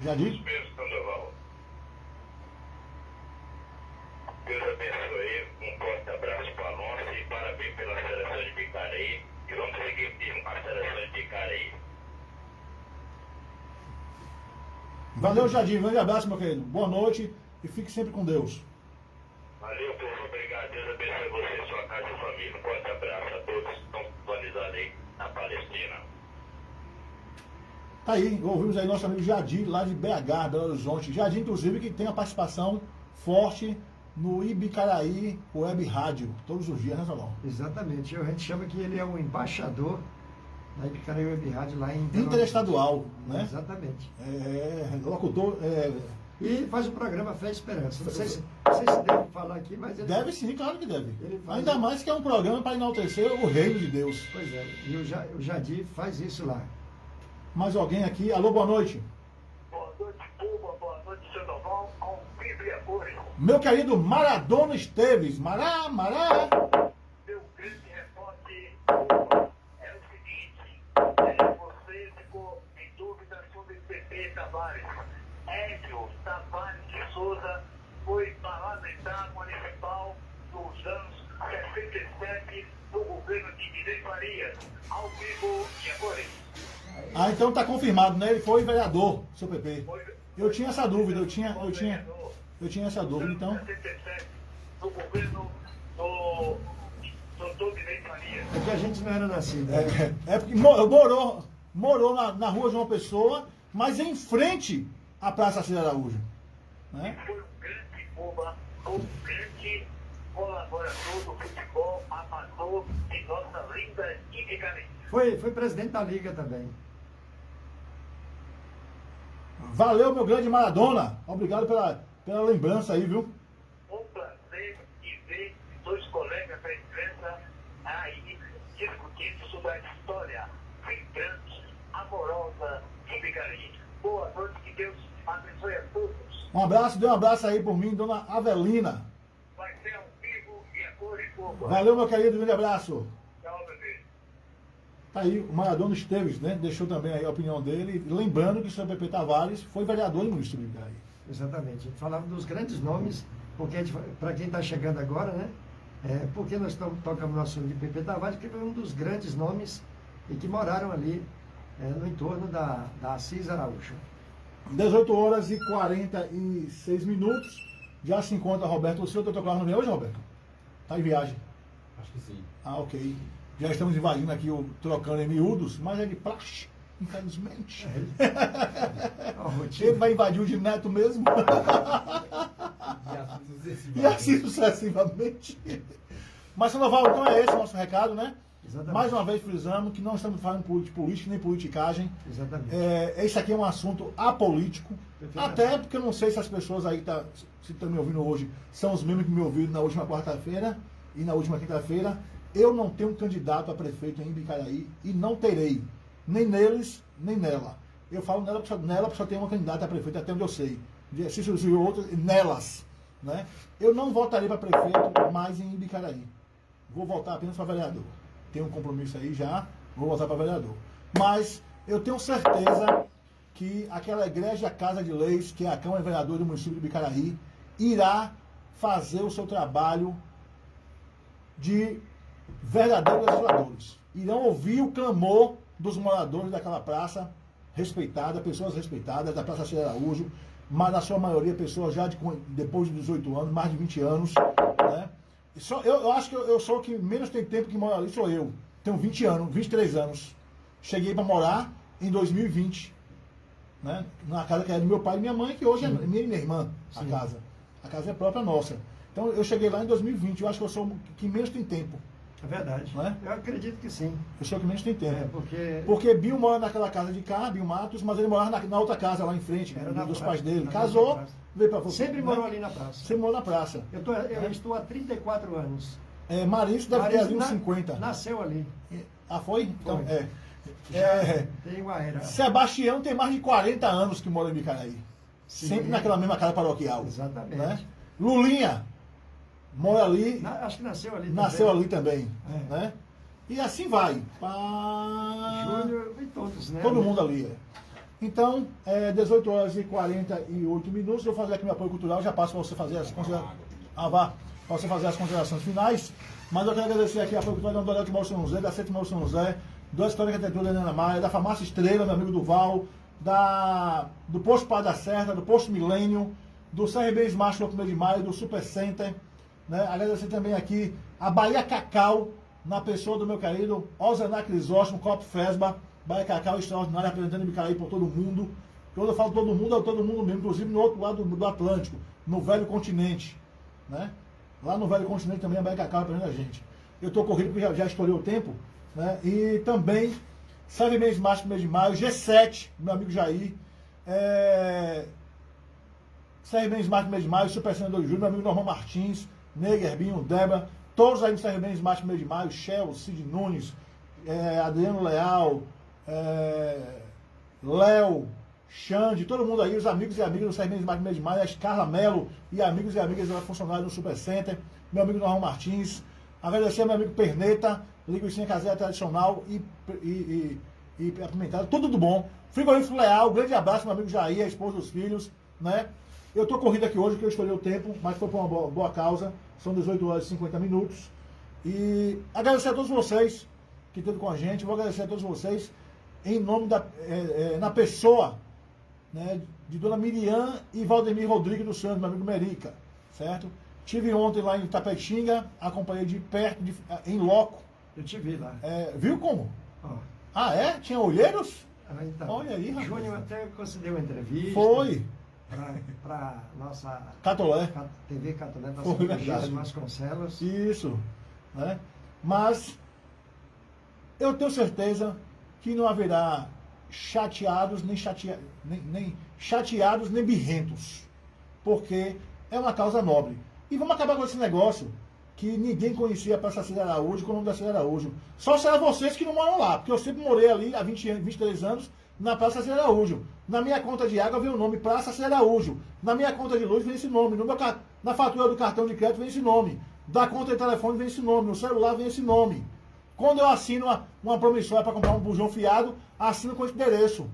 Jadir? Deus abençoe, um forte abraço para nós e parabéns pela seleção de Bicaraí. E vamos seguir firme com a seleção de Bicaraí. Valeu, Jadir. Um grande abraço, meu querido. Boa noite e fique sempre com Deus. Valeu, povo. Obrigado. Deus abençoe você, sua casa e família. Um forte abraço a todos que estão sintonizados aí na Palestina. Tá aí, ouvimos aí nosso amigo Jadir, lá de BH, Belo Horizonte. Jadir, inclusive, que tem a participação forte no Ibicaraí Web Rádio, todos os dias, né, Salão? Exatamente. A gente chama que ele é o embaixador da Ibicaraí Web Rádio lá em Interestadual, né? Exatamente. Locutor. E faz o programa Fé e Esperança. Não sei se deve falar aqui, mas ele... Deve sim, claro que deve. Ainda mais que é um programa para enaltecer o reino de Deus. Pois é, e o Jadir faz isso lá. Mais alguém aqui? Alô, boa noite. Boa noite, Cuba. Boa noite, seu Novão. Com Bíblia hoje. Meu querido Maradona Esteves. Mará. Meu grande repórter, Cuba, é o seguinte. Você ficou em dúvida sobre PP Tavares. Édio Tavares de Souza foi parlamentar municipal nos anos 67 do governo de Guilherme Farias. Ao vivo e agora. Então tá confirmado, né? Ele foi vereador, seu PP. Eu tinha essa dúvida, eu tinha essa dúvida, então. No governo do doutor Guilherme Farias. É que a gente não era nascido. Porque morou na rua João Pessoa, mas em frente à Praça Assis Araújo. Né? Foi um grande Cuba, um grande colaborador do futebol amador de nossa linda Ibicaraí. Foi presidente da Liga também. Valeu, meu grande Maradona. Obrigado pela lembrança aí, viu? Um prazer em ver dois colegas da imprensa aí discutindo sobre a história vibrante, amorosa de Ibicaraí. Boa noite, que Deus abençoe a todos. Um abraço, dê um abraço aí por mim, dona Avelina. Vai ser ao vivo e a cor e fogo. Valeu, meu querido, grande abraço. Tchau, bebê. Tá aí, o Maradona Esteves, né? Deixou também aí a opinião dele, lembrando que o seu PP Tavares foi vereador no município de Ibicaraí. Exatamente. A gente falava dos grandes nomes, porque para quem está chegando agora, né? Por que nós tocamos no assunto de Pepe Tavares? Porque foi um dos grandes nomes e que moraram ali no entorno da Assis Araújo. 18 horas e 46 minutos. Já se encontra Roberto. O senhor teu carro não vem hoje, Roberto? Está em viagem? Acho que sim. Ah, ok. Já estamos invadindo aqui, trocando em miúdos, mas é de praxe, infelizmente. Ele vai invadir o de Neto mesmo. E assim sucessivamente. Mas, Sandoval, então é esse o nosso recado, né? Exatamente. Mais uma vez frisamos que não estamos falando de política nem politicagem. Exatamente. Esse aqui é um assunto apolítico. Até porque eu não sei se as pessoas aí se estão me ouvindo hoje são os mesmos que me ouviram na última quarta-feira e na última quinta-feira. Eu não tenho um candidato a prefeito em Ibicaraí e não terei. Nem neles, nem nela. Eu falo nela porque só tem uma candidata a prefeito, até onde eu sei. Se surgiu outras, nelas. Né? Eu não votarei para prefeito mais em Ibicaraí. Vou votar apenas para vereador. Tenho um compromisso aí já, vou votar para vereador. Mas eu tenho certeza que aquela egrégia Casa de Leis, que é a Câmara Vereadora do município de Ibicaraí, irá fazer o seu trabalho de verdadeiros legisladores. Irão ouvir o clamor dos moradores daquela praça respeitada, pessoas respeitadas, da Praça Cida Araújo, mas na sua maioria pessoas já depois de 18 anos, mais de 20 anos, né? Eu acho que eu sou o que menos tem tempo que mora ali, sou eu. Tenho 20 anos, 23 anos. Cheguei para morar em 2020, né? Na casa que era do meu pai e minha mãe, que hoje é minha e minha irmã, a casa. A casa é própria nossa. Então eu cheguei lá em 2020, eu acho que eu sou o que menos tem tempo. É verdade. Não é? Eu acredito que sim. Eu sou o que menos tem tempo. Porque Bill mora naquela casa de cá, Bill Matos, mas ele morava na outra casa lá em frente, dos pais dele. Casou, veio para você. Sempre morou ali na praça. Sempre morou na praça. Eu estou há 34 anos. Marício deve ter ali uns 50. Nasceu ali. Ah, foi? Então, foi. Tem uma era. Sebastião tem mais de 40 anos que mora em Ibicaraí. Sempre naquela mesma casa paroquial. Exatamente. Né? Lulinha mora ali. Acho que nasceu ali Nasceu também. ali também. Né? E assim vai. Júnior e todos, né? Todo mundo ali. Então, 18 horas e 48 minutos. Eu vou fazer aqui meu apoio cultural. Já passo para você fazer as considerações. Para você fazer as considerações finais. Mas eu quero agradecer aqui a apoio cultural da Dorete Mauro São José, da Sete Mauro São José, da História e Arquitetura da Ana Maia, da Farmácia Estrela, meu amigo Duval, do Posto Pai da Serra, do Posto Milênio, do CRB Smart no 1º de Maio, do Super Center. Né? Agradecer também aqui a Bahia Cacau, na pessoa do meu querido Ozenar Crisóstomo, Copo Fesba, Bahia Cacau extraordinário, representando Ibicaraí por todo mundo. Quando eu falo todo mundo, é todo mundo mesmo, inclusive no outro lado do Atlântico, no Velho Continente. Né? Lá no Velho Continente também a Bahia Cacau representa a gente. Eu estou corrido porque já estourei o tempo. Né? E também, Serve Mês Março, mês de maio, G7, meu amigo Jair. Serve Mês Março, mês de maio, Super Senador de Júlio, meu amigo Norman Martins, Neger, Binho, Débora. Todos aí no Serve Mês Março, mês de maio, Shell, Cid Nunes, Adriano Leal, Léo, Xande, todo mundo aí, os amigos e amigas do Serve Mês de maio, a Carla Melo e amigos e amigas da funcionária do Super Center, meu amigo Norman Martins. Agradecer ao meu amigo Perneta, linguiça caseira tradicional e apimentada, tudo do bom. Frigorífico Leal, grande abraço, meu amigo Jair, a esposa dos filhos, né? Eu tô corrido aqui hoje, porque eu estourei o tempo, mas foi por uma boa causa. São 18 horas e 50 minutos. E agradecer a todos vocês que estão com a gente. Vou agradecer a todos vocês em nome na pessoa, né, de Dona Miriam e Valdemir Rodrigues dos Santos, meu amigo Merica, certo? Tive ontem lá em Tapetinga, acompanhei de perto, em loco. Eu te vi lá. Viu como? Oh. Ah, é? Tinha olheiros? Então, olha aí, rapaz. Júnior até concedeu uma entrevista. Foi. Para nossa Catolé. TV Catolé, nossa Foi verdade. Vasconcelos. Isso. Né? Mas eu tenho certeza que não haverá chateados, nem chateados, nem birrentos. Porque é uma causa nobre. E vamos acabar com esse negócio que ninguém conhecia a Praça Cida Araújo com o nome da Cida Araújo. Só será vocês que não moram lá, porque eu sempre morei ali há 23 anos na Praça Cida Araújo. Na minha conta de água vem o nome Praça Cida Araújo. Na minha conta de luz vem esse nome. Na fatura do cartão de crédito vem esse nome. Da conta de telefone vem esse nome. No celular vem esse nome. Quando eu assino uma promissória para comprar um bujão fiado, assino com esse endereço.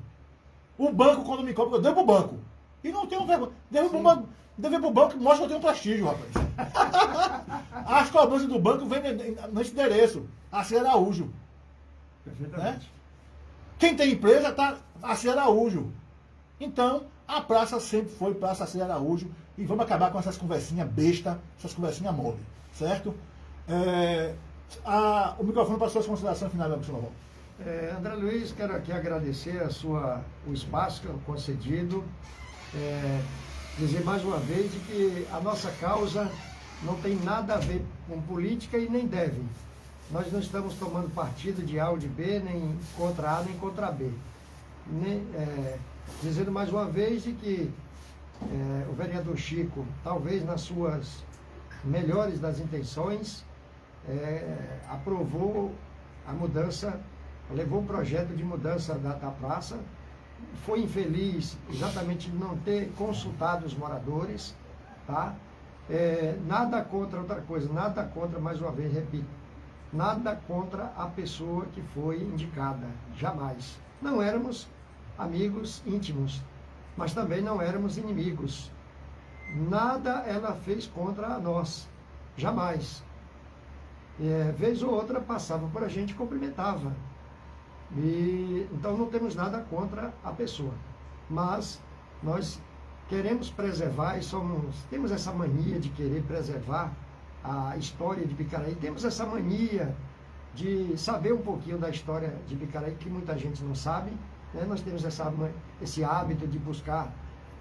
O banco, quando me cobra, eu devo pro banco. E não tenho vergonha. Devo pro banco. Deve ir pro banco, mostra que eu tenho prestígio, rapaz. As cobranças do banco vêm nesse endereço, AC Araújo. Perfeitamente. Né? Quem tem empresa tá AC Araújo. Então, a praça sempre foi Praça AC Araújo. E vamos acabar com essas conversinhas besta, essas conversinhas mole, certo? O microfone para suas considerações finais, meu senhor. André Luiz, quero aqui agradecer o espaço concedido. Dizer mais uma vez de que a nossa causa não tem nada a ver com política e nem deve. Nós não estamos tomando partido de A ou de B, nem contra A, nem contra B. Dizendo mais uma vez de que o vereador Chico, talvez nas suas melhores das intenções, aprovou a mudança, levou o projeto de mudança da praça, foi infeliz exatamente de não ter consultado os moradores, tá? Nada contra outra coisa, nada contra, mais uma vez, repito, nada contra a pessoa que foi indicada, jamais. Não éramos amigos íntimos, mas também não éramos inimigos. Nada ela fez contra nós, jamais. Vez ou outra passava por a gente e cumprimentava. Então não temos nada contra a pessoa, mas nós queremos preservar e temos essa mania de querer preservar a história de Bicaraí, temos essa mania de saber um pouquinho da história de Bicaraí, que muita gente não sabe, né? Nós temos esse hábito de buscar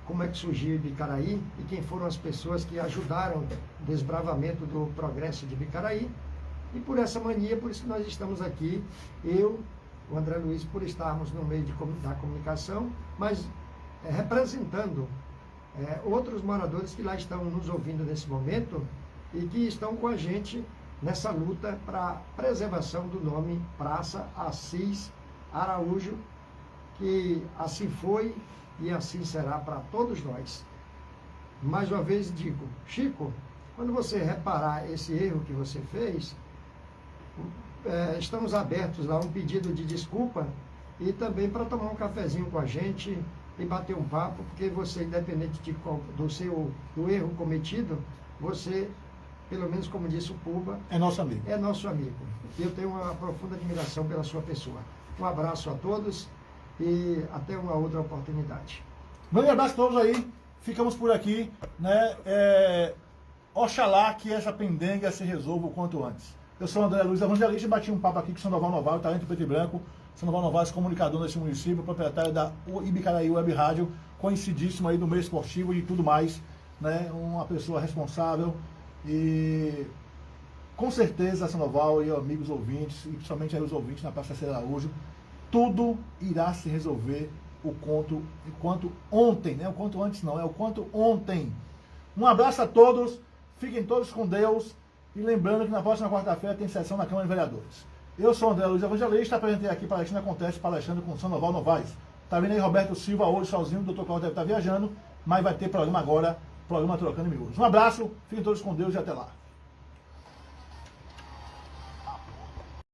como é que surgiu Bicaraí e quem foram as pessoas que ajudaram o desbravamento do progresso de Bicaraí, e por essa mania, por isso que nós estamos aqui, o André Luiz, por estarmos no meio da comunicação, mas representando outros moradores que lá estão nos ouvindo nesse momento e que estão com a gente nessa luta para a preservação do nome Praça Assis Araújo, que assim foi e assim será para todos nós. Mais uma vez digo, Chico, quando você reparar esse erro que você fez, estamos abertos a um pedido de desculpa e também para tomar um cafezinho com a gente e bater um papo, porque você, independente do erro cometido, você, pelo menos como disse o Puba, é nosso amigo. É nosso amigo. E eu tenho uma profunda admiração pela sua pessoa. Um abraço a todos e até uma outra oportunidade. Grande abraço a todos aí. Ficamos por aqui, né? Oxalá que essa pendenga se resolva o quanto antes. Eu sou o André Luiz Evangelista e bati um papo aqui com o Sandoval Novaes, talento preto e branco. Sandoval Novaes, comunicador nesse município, proprietário da Ibicaraí Web Rádio, conhecidíssimo aí do meio esportivo e tudo mais, né? Uma pessoa responsável e com certeza, Sandoval e amigos ouvintes, e principalmente aí os ouvintes na Praça AC Araújo, tudo irá se resolver o quanto ontem, né? O quanto antes não, é o quanto ontem. Um abraço a todos, fiquem todos com Deus. E lembrando que na próxima quarta-feira tem sessão na Câmara de Vereadores. Eu sou o André Luiz Evangelista, apresentei aqui Palestina Acontece, palestrando com o Sandoval Novaes. Tá vendo aí Roberto Silva hoje sozinho, o Dr. Cláudio deve estar viajando, mas vai ter programa agora, programa Trocando Miúdos. Um abraço, fiquem todos com Deus e até lá.